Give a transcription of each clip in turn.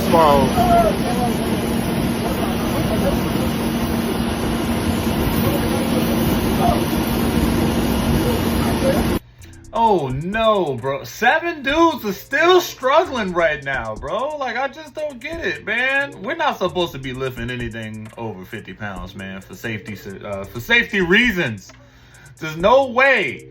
Small. Oh no, bro. 7 dudes are still struggling right now, bro. Like, I just don't get it, man. We're not supposed to be lifting anything over 50 pounds, man, for safety reasons. There's no way.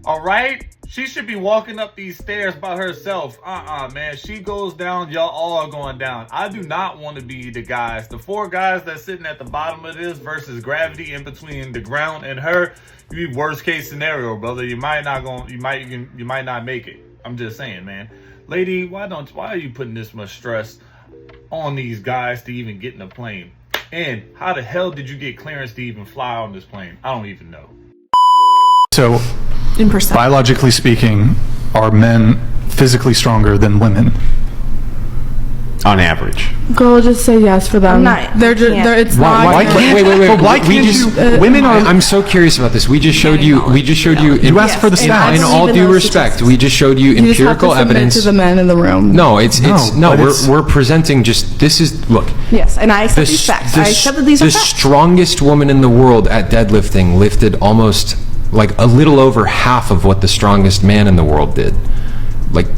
All right? She should be walking up these stairs by herself. Man. She goes down, y'all all are going down. I do not want to be the guys. The 4 guys that's sitting at the bottom of this versus gravity in between the ground and her. You be worst case scenario, brother. You might not make it. I'm just saying, man. Lady, why are you putting this much stress on these guys to even get in the plane? And how the hell did you get clearance to even fly on this plane? I don't even know. So, biologically speaking, are men physically stronger than women? On average. Girl, just say yes for them. They're just. It's not. Wait. Why can't you? Women are. I'm so curious about this. We just showed you. You asked for the stats. In all due respect, we just showed you empirical evidence to the men in the room. No, we're presenting just. This is look. Yes, and I accept these facts. I accept that these are facts. The strongest woman in the world at deadlifting lifted almost like a little over half of what the strongest man in the world did. Like.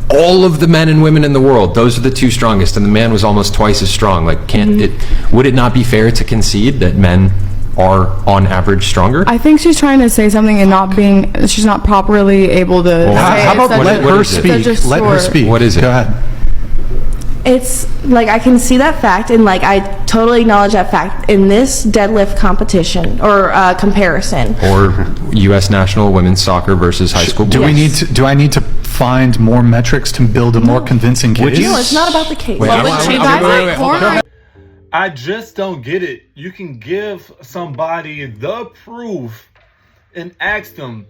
All of the men and women in the world, those are the 2 strongest, and the man was almost twice as strong. Like, would it not be fair to concede that men are on average stronger? I think she's trying to say something and she's not properly able to say how about let her speak? Let her speak. What is it? Go ahead. It's like I can see that fact, and like I totally acknowledge that fact in this deadlift competition or comparison. Or U.S. national women's soccer versus high school. Do I need to find more metrics to build a more convincing case? No, it's not about the case. Wait, I just don't get it. You can give somebody the proof and ask them,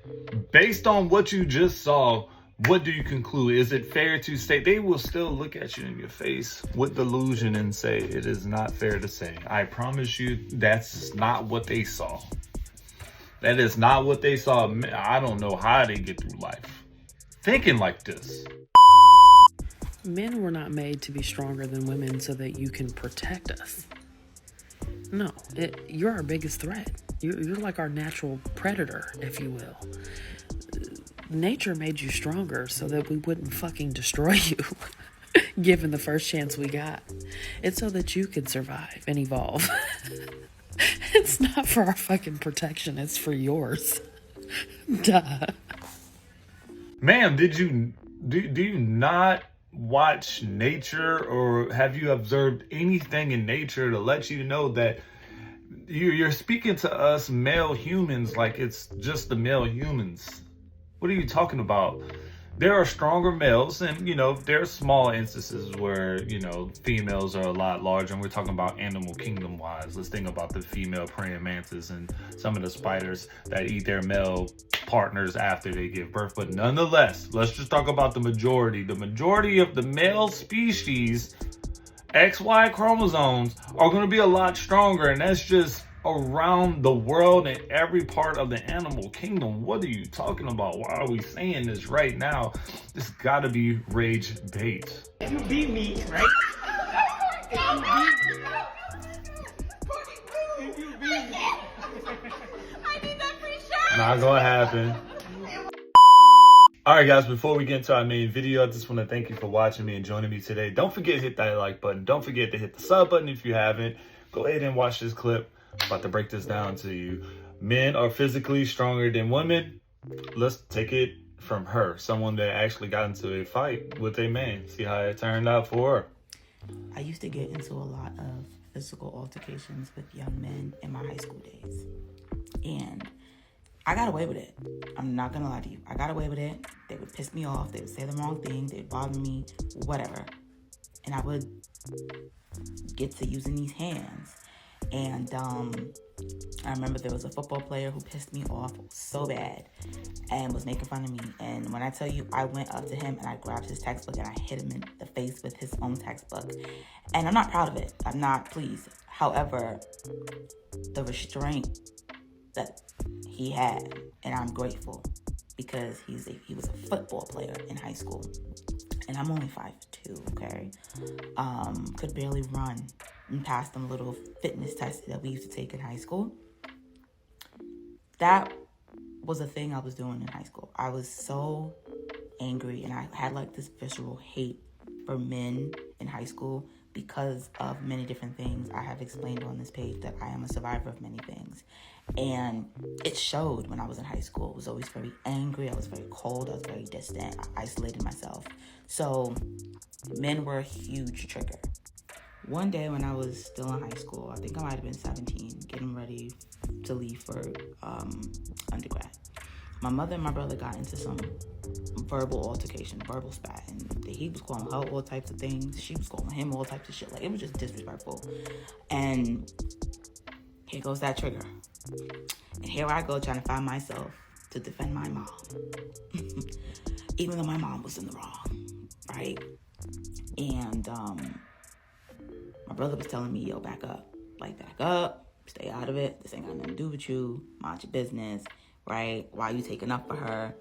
based on what you just saw, what do you conclude? Is it fair to say? They will still look at you in your face with delusion and say, it is not fair to say. I promise you, that's not what they saw. That is not what they saw. I don't know how they get through life thinking like this. Men were not made to be stronger than women so that you can protect us. No, you're our biggest threat. You're like our natural predator, if you will. Nature made you stronger so that we wouldn't fucking destroy you, given the first chance we got. It's so that you could survive and evolve. It's not for our fucking protection, it's for yours. Duh. Ma'am, do you not watch nature, or have you observed anything in nature to let you know that you're speaking to us male humans like it's just the male humans? What are you talking about? There are stronger males, and there are small instances where females are a lot larger, and we're talking about animal kingdom wise. Let's think about the female praying mantis and some of the spiders that eat their male partners after they give birth. But nonetheless, let's just talk about the majority. The majority of the male species, XY chromosomes, are going to be a lot stronger, and that's just around the world and every part of the animal kingdom. What are you talking about? Why are we saying this right now? This gotta be rage bait. If you beat me, right? If you beat me. I need that free shirt. Not gonna happen. Alright guys, before we get into our main video, I just want to thank you for watching me and joining me today. Don't forget to hit that like button. Don't forget to hit the sub button if you haven't. Go ahead and watch this clip. I'm about to break this down to you. Men are physically stronger than women. Let's take it from her. Someone that actually got into a fight with a man. See how it turned out for her. I used to get into a lot of physical altercations with young men in my high school days. And I got away with it. I'm not gonna lie to you. I got away with it. They would piss me off. They would say the wrong thing. They'd bother me, whatever. And I would get to using these hands. And I remember there was a football player who pissed me off so bad and was making fun of me. And when I tell you, I went up to him and I grabbed his textbook and I hit him in the face with his own textbook. And I'm not proud of it. I'm not pleased. However, the restraint that he had, and I'm grateful because he was a football player in high school, And I'm only 5'2", okay? Could barely run and pass them little fitness tests that we used to take in high school. That was a thing I was doing in high school. I was so angry, and I had like this visceral hate for men in high school because of many different things I have explained on this page, that I am a survivor of many things. And it showed when I was in high school. I was always very angry. I was very cold. I was very distant. I isolated myself. So men were a huge trigger. One day when I was still in high school, I think I might have been 17, getting ready to leave for undergrad, my mother and my brother got into some verbal altercation, verbal spat, and he was calling her all types of things. She was calling him all types of shit. Like, it was just disrespectful. And here goes that trigger. And here I go trying to find myself to defend my mom. Even though my mom was in the wrong, right? And my brother was telling me, yo, back up. Like, back up. Stay out of it. This ain't got nothing to do with you. Mind your business, right? Why are you taking up for her?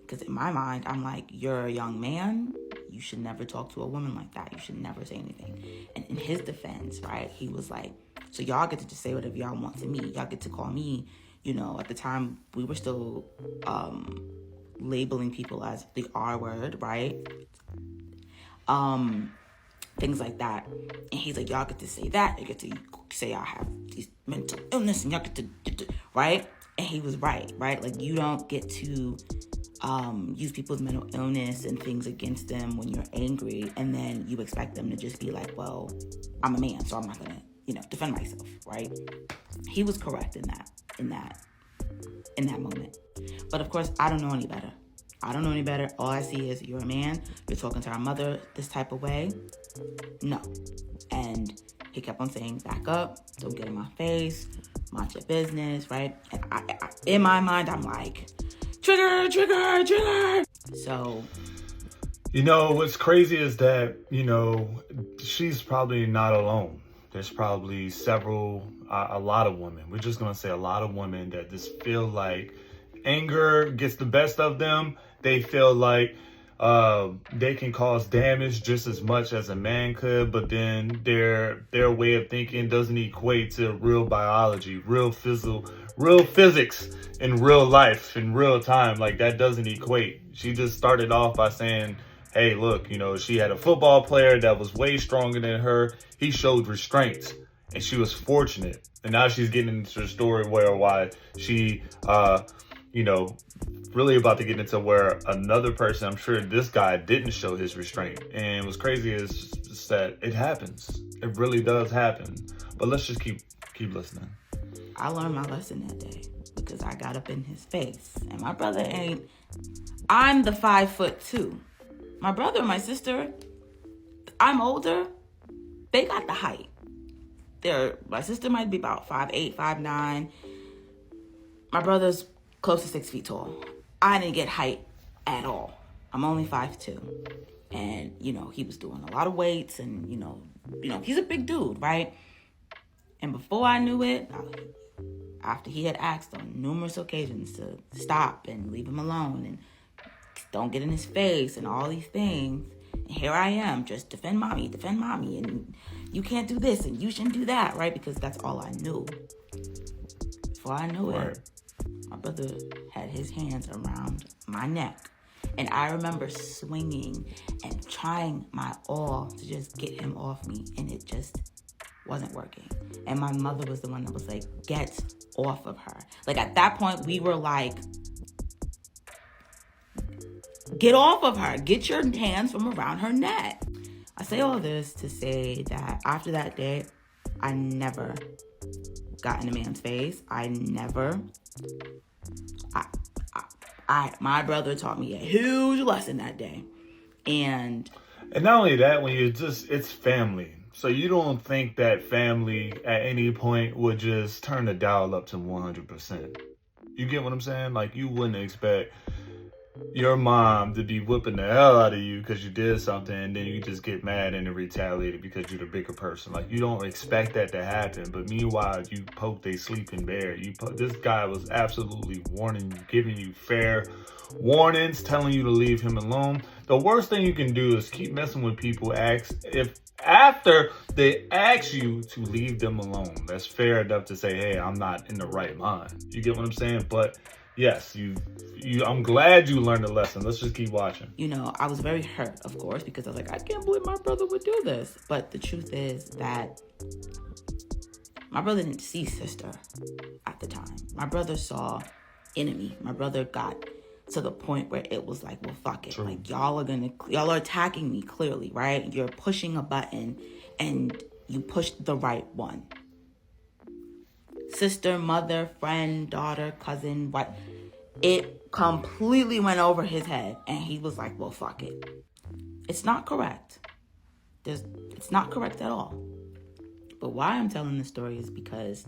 Because in my mind, I'm like, you're a young man. You should never talk to a woman like that. You should never say anything. And in his defense, right, he was like, so y'all get to just say whatever y'all want to me. Y'all get to call me, you know, at the time we were still labeling people as the R word, right? Things like that. And he's like, y'all get to say that. You get to say I have these mental illness, and y'all get to, right? And he was right? Like, you don't get to use people's mental illness and things against them when you're angry, and then you expect them to just be like, well, I'm a man, so I'm not gonna, defend myself, right? He was correct in that moment. But of course, I don't know any better. All I see is, you're a man, you're talking to our mother this type of way. No. And he kept on saying, back up, don't get in my face, mind your business, right? And I in my mind, I'm like, trigger. So, what's crazy is that, she's probably not alone. There's probably a lot of women. We're just going to say a lot of women that just feel like anger gets the best of them. They feel like they can cause damage just as much as a man could, but then their way of thinking doesn't equate to real biology, real physics in real life, in real time. Like, that doesn't equate. She just started off by saying, hey, look, she had a football player that was way stronger than her. He showed restraint, and she was fortunate. And now she's getting into the story why she, really about to get into where another person, I'm sure this guy didn't show his restraint. And what's crazy is that it happens. It really does happen. But let's just keep listening. I learned my lesson that day because I got up in his face. And my brother I'm the 5'2". My brother and my sister, I'm older. They got the height. My sister might be about 5'8", 5'9". My brother's close to 6 feet tall. I didn't get height at all. I'm only 5'2". And, he was doing a lot of weights, and, he's a big dude, right? And before I knew it, after he had asked on numerous occasions to stop and leave him alone and don't get in his face and all these things, and here I am, just defend mommy, and you can't do this and you shouldn't do that, right? Because that's all I knew. Before I knew it, my brother had his hands around my neck. And I remember swinging and trying my all to just get him off me, and it just wasn't working. And my mother was the one that was like, get off of her. Like, at that point, we were like, get off of her. Get your hands from around her neck. I say all this to say that after that day, I never got in a man's face. My brother taught me a huge lesson that day. And not only that, it's family. So you don't think that family at any point would just turn the dial up to 100%. You get what I'm saying? Like, you wouldn't expect your mom to be whipping the hell out of you because you did something, and then you just get mad and then retaliate because you're the bigger person. Like, you don't expect that to happen, but meanwhile, you poked a sleeping bear. This guy was absolutely warning you, giving you fair warnings, telling you to leave him alone. The worst thing you can do is keep messing with people after they ask you to leave them alone. That's fair enough to say, hey, I'm not in the right mind. You get what I'm saying? But yes, I'm glad you learned a lesson. Let's just keep watching. You know, I was very hurt, of course, because I was like, I can't believe my brother would do this. But the truth is that my brother didn't see sister at the time. My brother saw enemy. My brother got to the point where it was like, well, fuck it. True. Like, y'all are attacking me clearly, right? You're pushing a button and you pushed the right one. Sister, mother, friend, daughter, cousin, what? It completely went over his head, and he was like, well, fuck it. It's not correct. It's not correct at all. But why I'm telling this story is because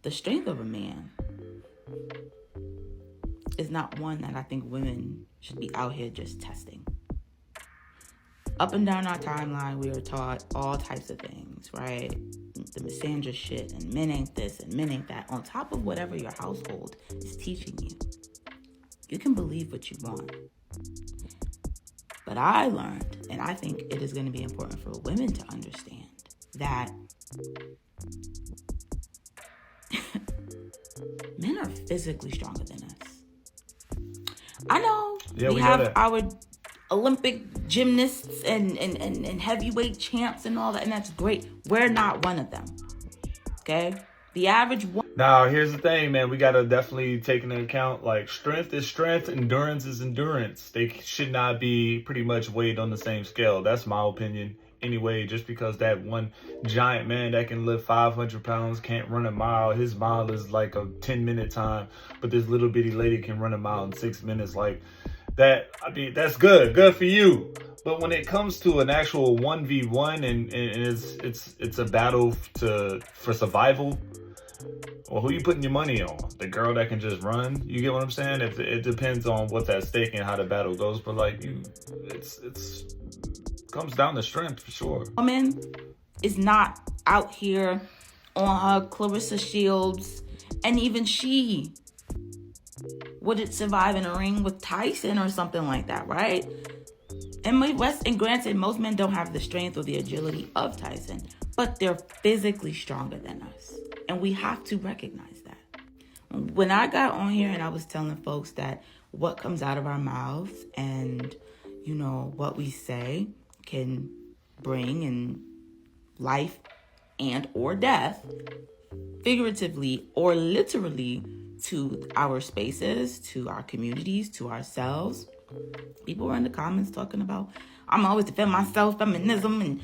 the strength of a man is not one that I think women should be out here just testing. Up and down our timeline, we are taught all types of things, right? The misandrous shit, and men ain't this, and men ain't that, on top of whatever your household is teaching you. You can believe what you want. But I learned, and I think it is going to be important for women to understand, that men are physically stronger than us. I know we have our Olympic gymnasts and heavyweight champs and all that, and that's great. We're not one of them. Okay? The average one. Now, here's the thing, man. We got to definitely take into account, like, strength is strength, endurance is endurance. They should not be pretty much weighed on the same scale. That's my opinion. Anyway, just because that one giant man that can lift 500 pounds can't run a mile, his mile is like a 10-minute time, but this little bitty lady can run a mile in 6 minutes. Like that, I mean, that's good for you. But when it comes to an actual 1v1 and it's a battle for survival, well, who you putting your money on? The girl that can just run? You get what I'm saying? It depends on what's at stake and how the battle goes. But like it's comes down to strength for sure. Woman is not out here on her Clarissa Shields, and even she wouldn't survive in a ring with Tyson or something like that, right? And granted, most men don't have the strength or the agility of Tyson, but they're physically stronger than us, and we have to recognize that. When I got on here and I was telling folks that what comes out of our mouths and, you know, what we say can bring in life and or death, figuratively or literally, to our spaces, to our communities, to ourselves. People were in the comments talking about, I'm always defend myself, feminism,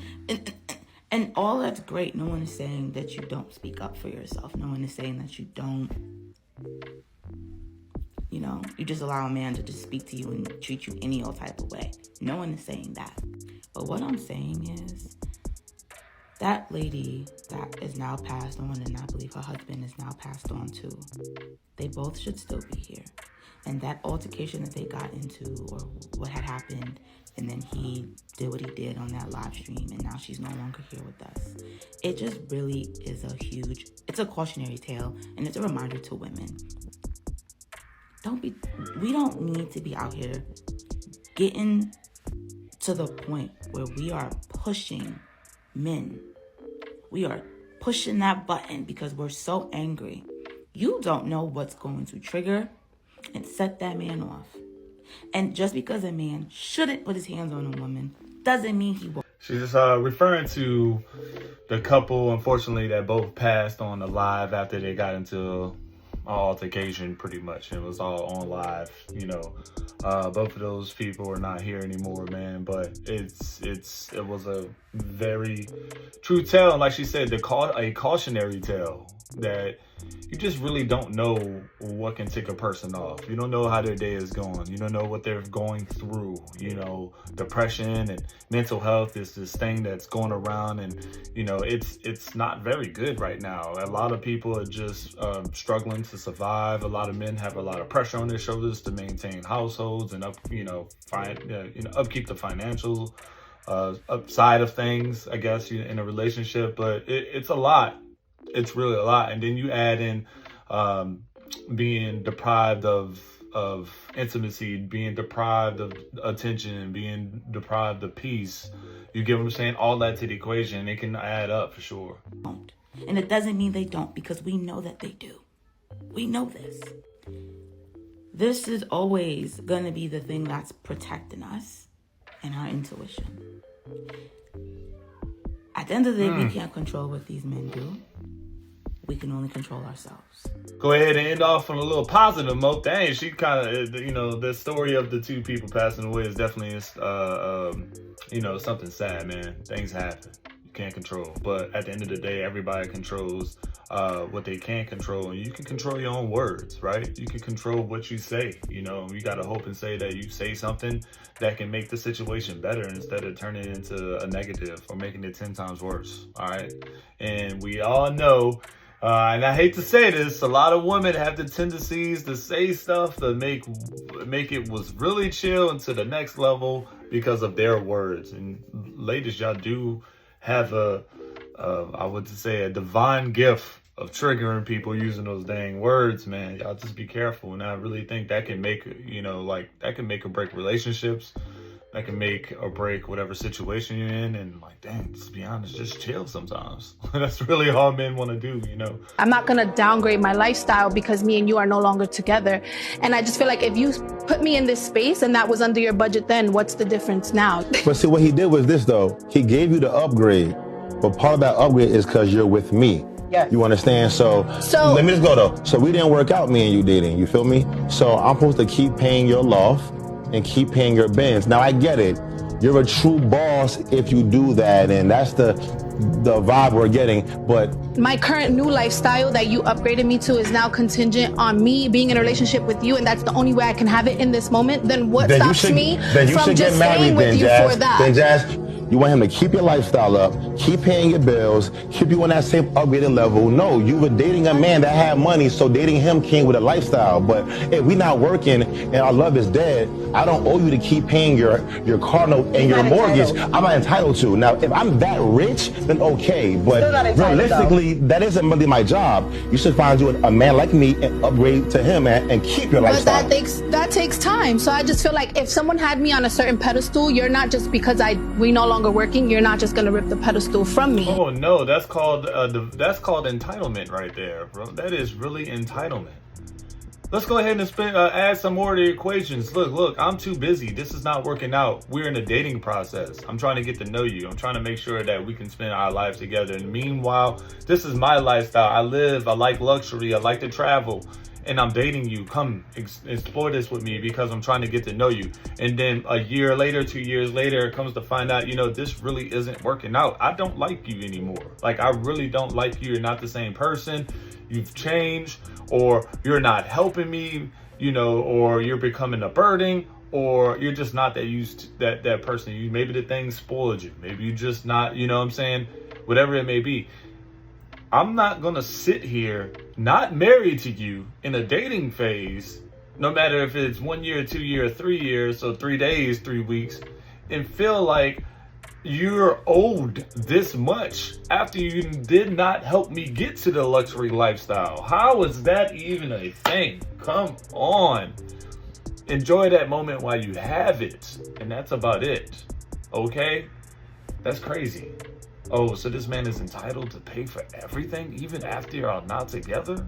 and all that's great. No one is saying that you don't speak up for yourself. No one is saying that you don't, you know, you just allow a man to just speak to you and treat you any old type of way. No one is saying that. But what I'm saying is, that lady that is now passed on, and I believe her husband is now passed on too, they both should still be here. And that altercation that they got into, or what had happened, and then he did what he did on that live stream, and now she's no longer here with us. It just really is it's a cautionary tale, and it's a reminder to women. We don't need to be out here getting to the point where we are pushing men. We are pushing that button because we're so angry. You don't know what's going to trigger and set that man off. And just because a man shouldn't put his hands on a woman doesn't mean he won't. She's referring to the couple, unfortunately, that both passed on the live after they got into an altercation, pretty much. It was all on live, you know. Both of those people are not here anymore, man. But it was a very true tale, and like she said, a cautionary tale. that you just really don't know what can tick a person off. You don't know how their day is going. You don't know what they're going through. You know, depression and mental health is this thing that's going around, and you know, it's not very good right now. A lot of people are just struggling to survive. A lot of men have a lot of pressure on their shoulders to maintain households and upkeep the financial side of things, I guess, in a relationship. But it's a lot. It's really a lot. And then you add in being deprived of intimacy, being deprived of attention, being deprived of peace. You get what I'm saying? All that to the equation, it can add up for sure. And it doesn't mean they don't, because we know that they do. We know this. This is always going to be the thing that's protecting us and our intuition. At the end of the day, we can't control what these men do. We can only control ourselves. Go ahead and end off on a little positive note. Dang, she kind of, the story of the two people passing away is definitely, something sad, man. Things happen. You can't control. But at the end of the day, everybody controls what they can control. And you can control your own words, right? You can control what you say. You got to hope and say that you say something that can make the situation better instead of turning it into a negative or making it 10 times worse. All right. And we all know, and I hate to say this, a lot of women have the tendencies to say stuff to make it was really chill into the next level because of their words. And ladies, y'all do have I would say a divine gift of triggering people using those dang words, man. Y'all just be careful. And I really think that can make, that can make or break relationships. That can make or break whatever situation you're in. And dang, just be honest, just chill sometimes. That's really all men want to do, I'm not going to downgrade my lifestyle because me and you are no longer together. And I just feel like if you put me in this space and that was under your budget then, what's the difference now? But see, what he did was this, though. He gave you the upgrade. But part of that upgrade is because you're with me. Yes. You understand? So let me just go, though. So we didn't work out, me and you dating. You feel me? So I'm supposed to keep paying your loft and keep paying your bins. Now, I get it. You're a true boss if you do that, and that's the vibe we're getting. But my current new lifestyle that you upgraded me to is now contingent on me being in a relationship with you, and that's the only way I can have it in this moment. Then what stops me from just staying with you for that? Then Jazz, you want him to keep your lifestyle up, keep paying your bills, keep you on that same upgraded level. No, you were dating a man that had money, so dating him came with a lifestyle. But if we not working and our love is dead, I don't owe you to keep paying your car note and your mortgage. I'm not entitled to. Now, if I'm that rich, then okay. But realistically, that isn't really my job. You should find you a man like me and upgrade to him and keep your lifestyle. But that takes time. So I just feel like if someone had me on a certain pedestal, you're not just because we no longer working, you're not just gonna rip the pedestal from me. Oh no, that's called entitlement right there, bro. That is really entitlement. Let's go ahead and add some more to the equations. Look, I'm too busy. This is not working out. We're in a dating process. I'm trying to get to know you. I'm trying to make sure that we can spend our lives together. And meanwhile, this is my lifestyle. I like luxury. I like to travel. And I'm dating you. Come explore this with me because I'm trying to get to know you. And then a year later, 2 years later, it comes to find out, this really isn't working out. I don't like you anymore. I really don't like you. You're not the same person. You've changed, or you're not helping me, or you're becoming a burden, or you're just not that person. Maybe the thing spoiled you. Maybe you're just not, whatever it may be. I'm not going to sit here, not married to you, in a dating phase, no matter if it's 1 year, 2 years, 3 years, so 3 days, 3 weeks, and feel like you're owed this much after you did not help me get to the luxury lifestyle. How is that even a thing? Come on. Enjoy that moment while you have it. And that's about it. Okay? That's crazy. Oh, so this man is entitled to pay for everything even after you're not together?